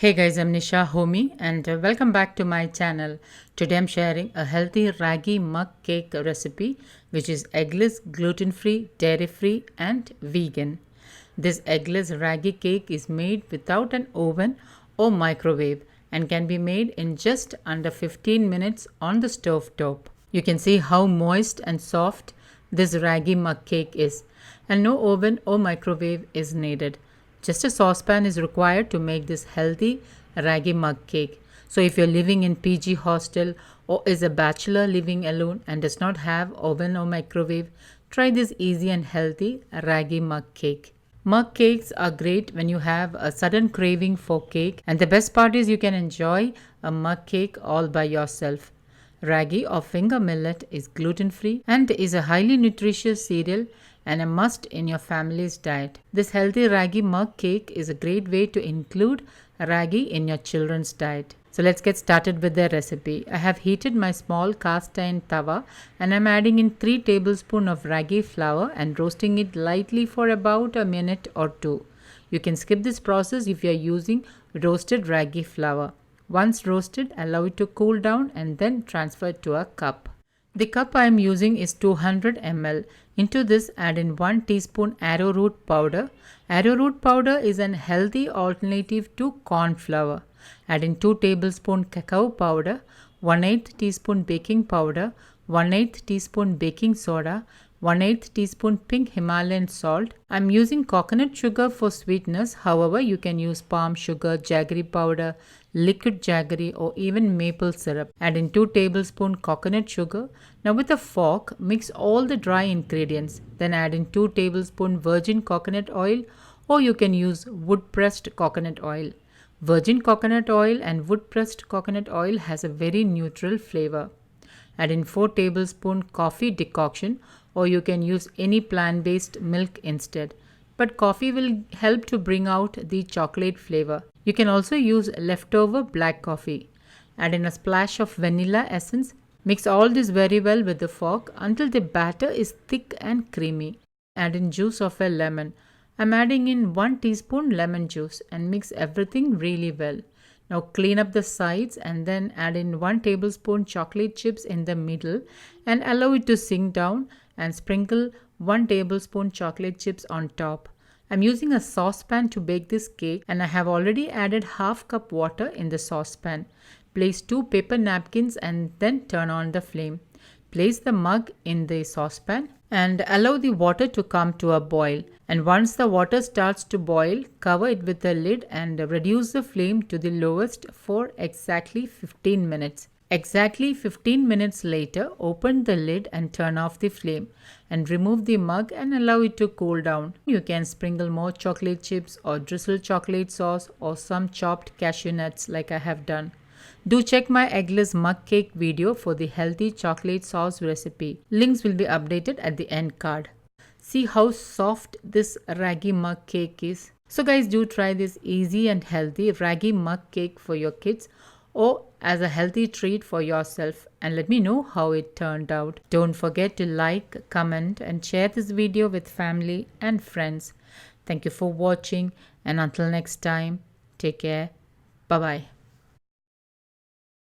Hey guys, I'm Nisa Homey and welcome back to my channel. Today I'm sharing a healthy ragi mug cake recipe which is eggless, gluten-free, dairy-free and vegan. This eggless ragi cake is made without an oven or microwave and can be made in just under 15 minutes on the stove top. You can see how moist and soft this ragi mug cake is, and no oven or microwave is needed. Just a saucepan is required to make this healthy ragi mug cake. So if you're living in PG hostel or is a bachelor living alone and does not have oven or microwave, try this easy and healthy ragi mug cake. Mug cakes are great when you have a sudden craving for cake, and the best part is you can enjoy a mug cake all by yourself. Ragi or finger millet is gluten-free and is a highly nutritious cereal and a must in your family's diet. This healthy ragi mug cake is a great way to include ragi in your children's diet. So let's get started with the recipe. I have heated my small cast iron tawa and I'm adding in 3 tablespoons of ragi flour and roasting it lightly for about a minute or two. You can skip this process if you are using roasted ragi flour. Once roasted, allow it to cool down and then transfer it to a cup. The cup I am using is 200 ml. Into this, add in 1 teaspoon arrowroot powder. Arrowroot powder is an healthy alternative to corn flour. Add in 2 tablespoon cacao powder, 1/8 teaspoon baking powder, 1/8 teaspoon baking soda, 1/8 teaspoon pink Himalayan salt. I am using coconut sugar for sweetness. However, you can use palm sugar, jaggery powder, liquid jaggery or even maple syrup. Add in 2 tablespoon coconut sugar. Now with a fork, mix all the dry ingredients. Then add in 2 tablespoon virgin coconut oil, or you can use wood pressed coconut oil. Virgin coconut oil and wood pressed coconut oil has a very neutral flavor. Add in 4 tablespoon coffee decoction, or you can use any plant-based milk instead. But coffee will help to bring out the chocolate flavor. You can also use leftover black coffee. Add in a splash of vanilla essence. Mix all this very well with the fork until the batter is thick and creamy. Add in juice of a lemon. I'm adding in 1 teaspoon lemon juice and mix everything really well. Now clean up the sides and then add in 1 tablespoon chocolate chips in the middle and allow it to sink down, and sprinkle 1 tablespoon chocolate chips on top. I'm using a saucepan to bake this cake and I have already added half cup water in the saucepan. Place 2 paper napkins and then turn on the flame. Place the mug in the saucepan and allow the water to come to a boil. And once the water starts to boil, cover it with a lid and reduce the flame to the lowest for exactly 15 minutes. Exactly 15 minutes later, open the lid and turn off the flame and remove the mug and allow it to cool down. You can sprinkle more chocolate chips or drizzle chocolate sauce or some chopped cashew nuts like I have done. Do check my eggless mug cake video for the healthy chocolate sauce recipe. Links will be updated at the end card. See how soft this ragi mug cake is. So guys, do try this easy and healthy ragi mug cake for your kids or as a healthy treat for yourself, and let me know how it turned out. Don't forget to like, comment and share this video with family and friends. Thank you for watching, and until next time, take care. Bye bye.